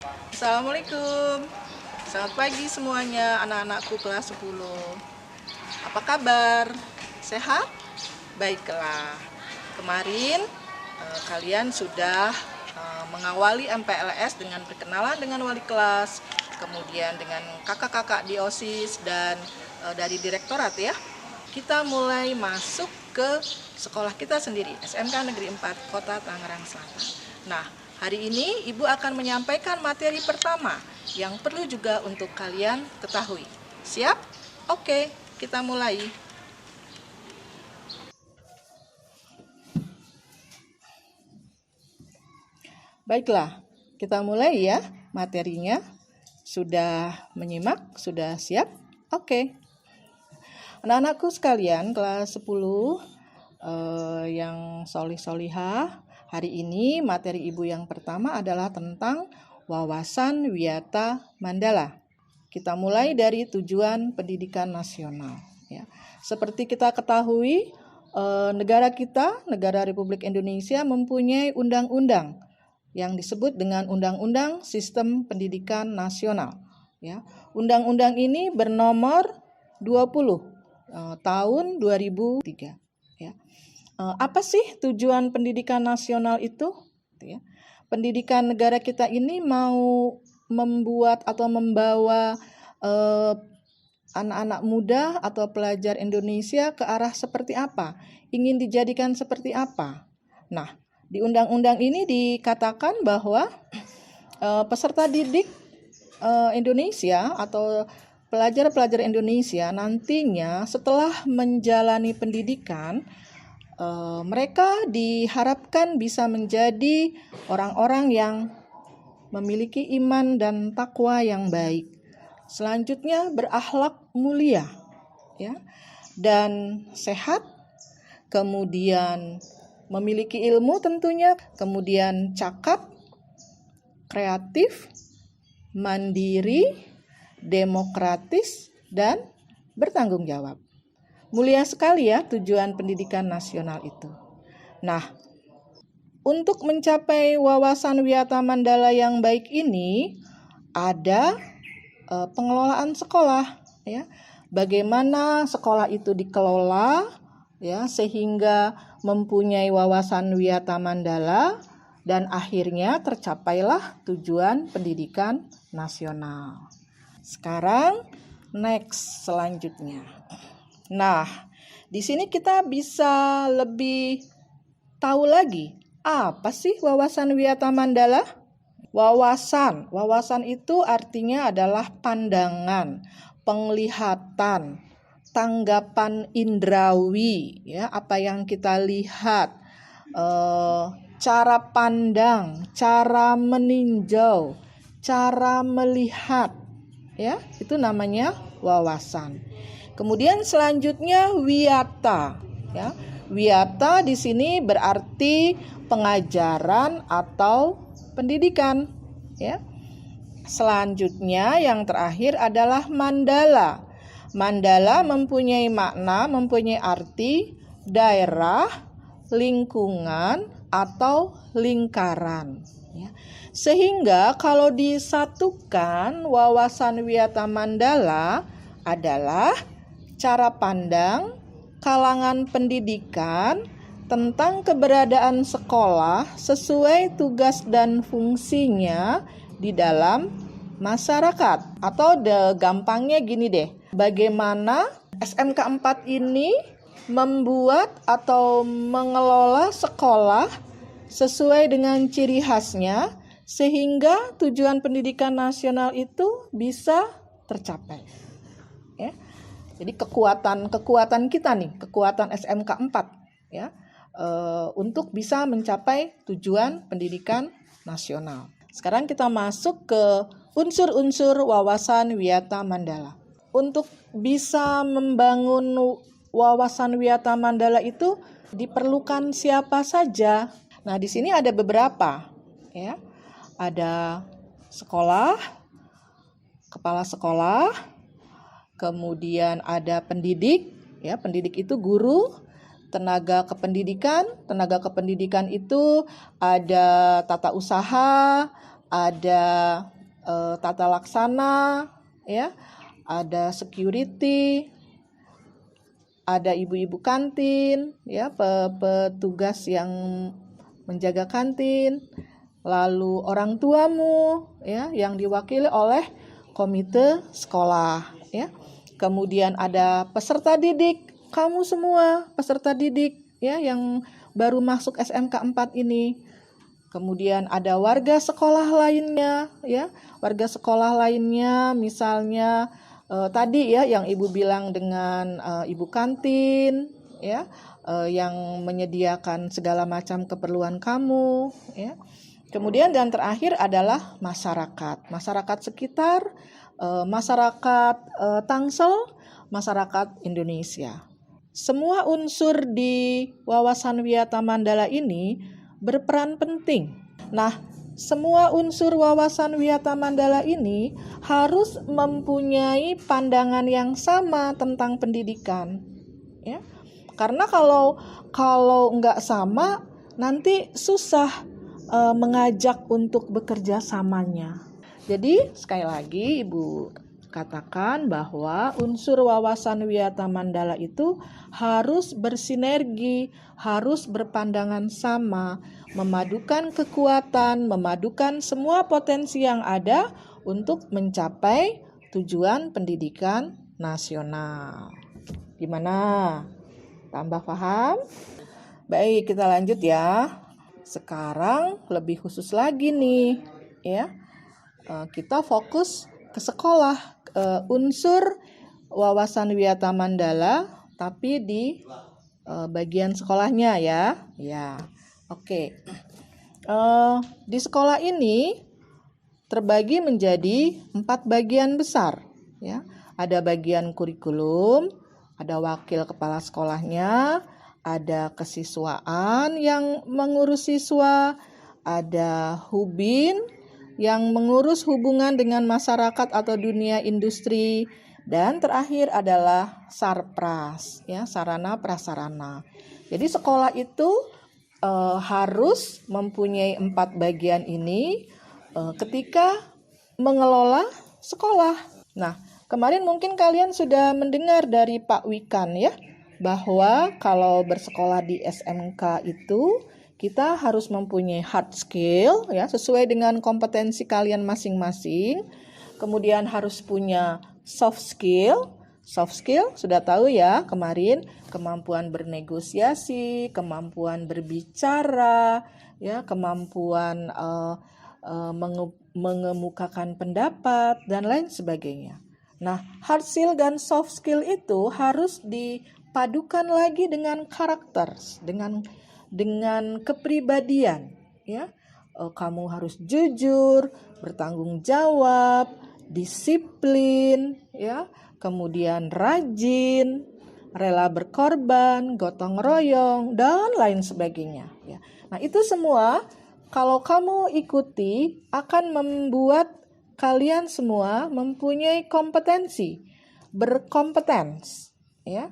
Assalamualaikum. Selamat pagi semuanya, anak-anakku kelas 10. Apa kabar? Sehat? Baiklah. Kemarin kalian sudah mengawali MPLS dengan berkenalan dengan wali kelas, kemudian dengan kakak-kakak di OSIS dan dari direktorat ya. Kita mulai masuk ke sekolah kita sendiri, SMK Negeri 4 Kota Tangerang Selatan. Nah, hari ini Ibu akan menyampaikan materi pertama yang perlu juga untuk kalian ketahui. Siap? Oke, kita mulai. Baiklah, kita mulai ya materinya. Sudah menyimak? Sudah siap? Oke. Anak-anakku sekalian kelas 10 yang solih-solihah, hari ini materi Ibu yang pertama adalah tentang wawasan wiyata Mandala. Kita mulai dari tujuan pendidikan nasional. Ya. Seperti kita ketahui, negara kita, negara Republik Indonesia mempunyai undang-undang yang disebut dengan Undang-Undang Sistem Pendidikan Nasional. Ya. Undang-undang ini bernomor 20 tahun 2003. Ya. Apa sih tujuan pendidikan nasional itu? Ya. Pendidikan negara kita ini mau membuat atau membawa anak-anak muda atau pelajar Indonesia ke arah seperti apa? Ingin dijadikan seperti apa? Nah, di undang-undang ini dikatakan bahwa peserta didik Indonesia atau pelajar-pelajar Indonesia nantinya setelah menjalani pendidikan, mereka diharapkan bisa menjadi orang-orang yang memiliki iman dan takwa yang baik. Selanjutnya berakhlak mulia, ya, dan sehat, kemudian memiliki ilmu tentunya, kemudian cakap, kreatif, mandiri, demokratis, dan bertanggung jawab. Mulia sekali ya tujuan pendidikan nasional itu. Nah, untuk mencapai wawasan wiyata Mandala yang baik ini, ada pengelolaan sekolah. Ya. Bagaimana sekolah itu dikelola, ya, sehingga mempunyai wawasan wiyata Mandala, dan akhirnya tercapailah tujuan pendidikan nasional. Sekarang next selanjutnya. Nah, di sini kita bisa lebih tahu lagi apa sih wawasan wiyata Mandala? Wawasan itu artinya adalah pandangan, penglihatan, tanggapan indrawi, ya, apa yang kita lihat, cara pandang, cara meninjau, cara melihat. Ya, itu namanya wawasan. Kemudian selanjutnya wiyata, ya. Wiyata di sini berarti pengajaran atau pendidikan, ya. Selanjutnya yang terakhir adalah mandala. Mandala mempunyai makna, mempunyai arti daerah, lingkungan atau lingkaran, ya. Sehingga kalau disatukan wawasan wiyata Mandala adalah cara pandang kalangan pendidikan tentang keberadaan sekolah sesuai tugas dan fungsinya di dalam masyarakat. Atau gampangnya gini deh, bagaimana SMK 4 ini membuat atau mengelola sekolah sesuai dengan ciri khasnya sehingga tujuan pendidikan nasional itu bisa tercapai. Ya. Jadi kekuatan kita nih, kekuatan SMK 4 ya, untuk bisa mencapai tujuan pendidikan nasional. Sekarang kita masuk ke unsur-unsur wawasan wiyata Mandala. Untuk bisa membangun wawasan wiyata Mandala itu diperlukan siapa saja? Nah, di sini ada beberapa, ya. Ada sekolah, kepala sekolah, kemudian ada pendidik, ya, pendidik itu guru, tenaga kependidikan itu ada tata usaha, ada tata laksana, ya, ada security, ada ibu-ibu kantin, ya, petugas yang menjaga kantin, lalu orang tuamu, ya, yang diwakili oleh komite sekolah, ya. Kemudian ada peserta didik, kamu semua peserta didik, ya, yang baru masuk SMK 4 ini. Kemudian ada warga sekolah lainnya, ya, warga sekolah lainnya, misalnya tadi, ya, yang ibu bilang dengan ibu kantin, ya, yang menyediakan segala macam keperluan kamu, ya. Kemudian dan terakhir adalah masyarakat sekitar, masyarakat Tangsel, masyarakat Indonesia. Semua unsur di wawasan Wiyata Mandala ini berperan penting. Nah, semua unsur wawasan Wiyata Mandala ini harus mempunyai pandangan yang sama tentang pendidikan, ya. Karena kalau nggak sama, nanti susah mengajak untuk bekerja samanya. Jadi sekali lagi Ibu katakan bahwa unsur wawasan Wiyata Mandala itu harus bersinergi, harus berpandangan sama, memadukan kekuatan, memadukan semua potensi yang ada untuk mencapai tujuan pendidikan nasional. Gimana? Tambah paham? Baik, kita lanjut ya. Sekarang lebih khusus lagi nih, ya. Kita fokus ke sekolah, unsur wawasan Wiyata Mandala, tapi di bagian sekolahnya, ya. Ya, oke. Di sekolah ini terbagi menjadi 4 bagian besar, ya. Ada bagian kurikulum, ada wakil kepala sekolahnya, ada kesiswaan yang mengurus siswa, ada hubin yang mengurus hubungan dengan masyarakat atau dunia industri, dan terakhir adalah sarpras, ya, sarana prasarana. Jadi sekolah itu harus mempunyai 4 bagian ini ketika mengelola sekolah. Nah, kemarin mungkin kalian sudah mendengar dari Pak Wikan, ya, bahwa kalau bersekolah di SMK itu kita harus mempunyai hard skill, ya, sesuai dengan kompetensi kalian masing-masing. Kemudian harus punya soft skill. Soft skill sudah tahu, ya, kemarin kemampuan bernegosiasi, kemampuan berbicara, ya, kemampuan mengemukakan pendapat dan lain sebagainya. Nah, hard skill dan soft skill itu harus dipadukan lagi dengan karakter, dengan kepribadian, ya. Kamu harus jujur, bertanggung jawab, disiplin, ya. Kemudian rajin, rela berkorban, gotong royong, dan lain sebagainya, ya. Nah, itu semua kalau kamu ikuti akan membuat kalian semua mempunyai kompetensi, berkompetens, ya.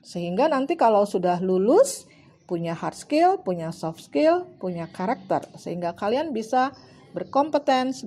Sehingga nanti kalau sudah lulus, punya hard skill, punya soft skill, punya karakter, sehingga kalian bisa berkompetens,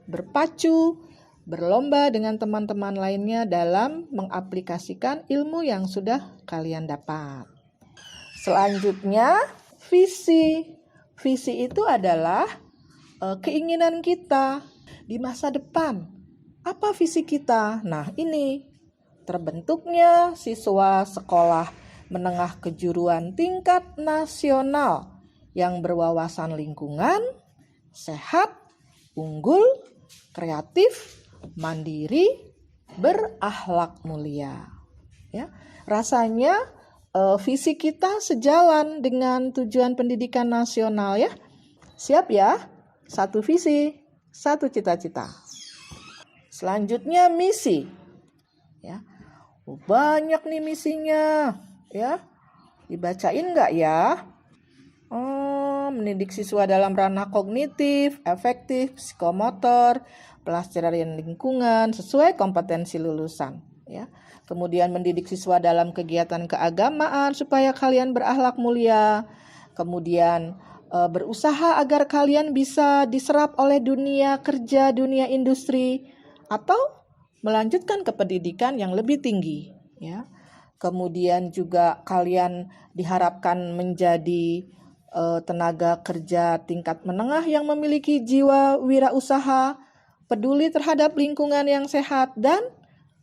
berpacu, berlomba dengan teman-teman lainnya dalam mengaplikasikan ilmu yang sudah kalian dapat. Selanjutnya, visi. Visi itu adalah keinginan kita di masa depan. Apa visi kita? Nah, ini terbentuknya siswa sekolah menengah kejuruan tingkat nasional yang berwawasan lingkungan, sehat, unggul, kreatif, mandiri, berakhlak mulia. Ya, rasanya visi kita sejalan dengan tujuan pendidikan nasional, ya. Siap, ya? 1 visi, 1 cita-cita. Selanjutnya misi. Ya. Banyak nih misinya, ya. Dibacain nggak, ya? Mendidik siswa dalam ranah kognitif, efektif, psikomotor, pelestarian lingkungan sesuai kompetensi lulusan, ya. Kemudian mendidik siswa dalam kegiatan keagamaan supaya kalian berakhlak mulia. Kemudian berusaha agar kalian bisa diserap oleh dunia kerja, dunia industri, atau melanjutkan ke pendidikan yang lebih tinggi, ya. Kemudian juga kalian diharapkan menjadi tenaga kerja tingkat menengah yang memiliki jiwa wirausaha, peduli terhadap lingkungan yang sehat, dan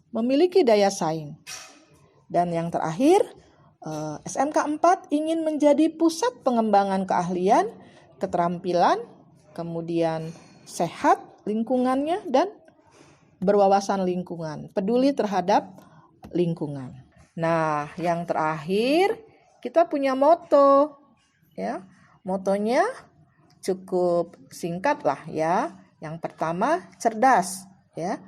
memiliki daya saing. Dan yang terakhir, SMK 4 ingin menjadi pusat pengembangan keahlian, keterampilan, kemudian sehat lingkungannya, dan berwawasan lingkungan, peduli terhadap lingkungan. Nah, yang terakhir, kita punya moto, ya. Motonya cukup singkat lah ya. Yang pertama, cerdas, ya.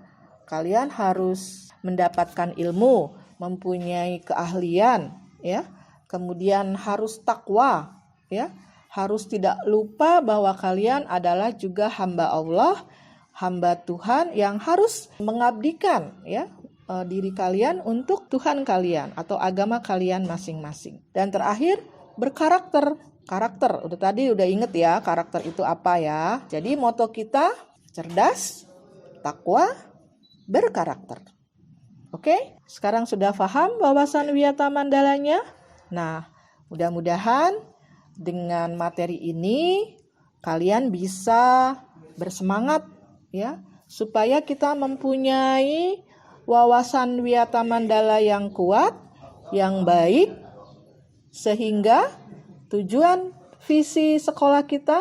Kalian harus mendapatkan ilmu, mempunyai keahlian, ya. Kemudian harus takwa, ya. Harus tidak lupa bahwa kalian adalah juga hamba Allah, hamba Tuhan yang harus mengabdikan, ya, diri kalian untuk Tuhan kalian atau agama kalian masing-masing. Dan terakhir, berkarakter. Karakter, udah inget ya karakter itu apa ya. Jadi moto kita cerdas, takwa, berkarakter. Oke, sekarang sudah paham wawasan Wiyata Mandalanya? Nah, mudah-mudahan dengan materi ini kalian bisa bersemangat ya, supaya kita mempunyai wawasan Wiyata Mandala yang kuat, yang baik, sehingga tujuan visi sekolah kita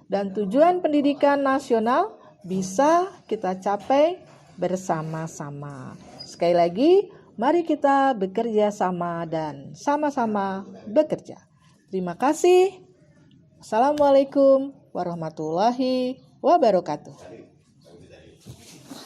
dan tujuan pendidikan nasional bisa kita capai bersama-sama. Sekali lagi, mari kita bekerja sama dan sama-sama bekerja. Terima kasih. Assalamualaikum warahmatullahi wabarakatuh.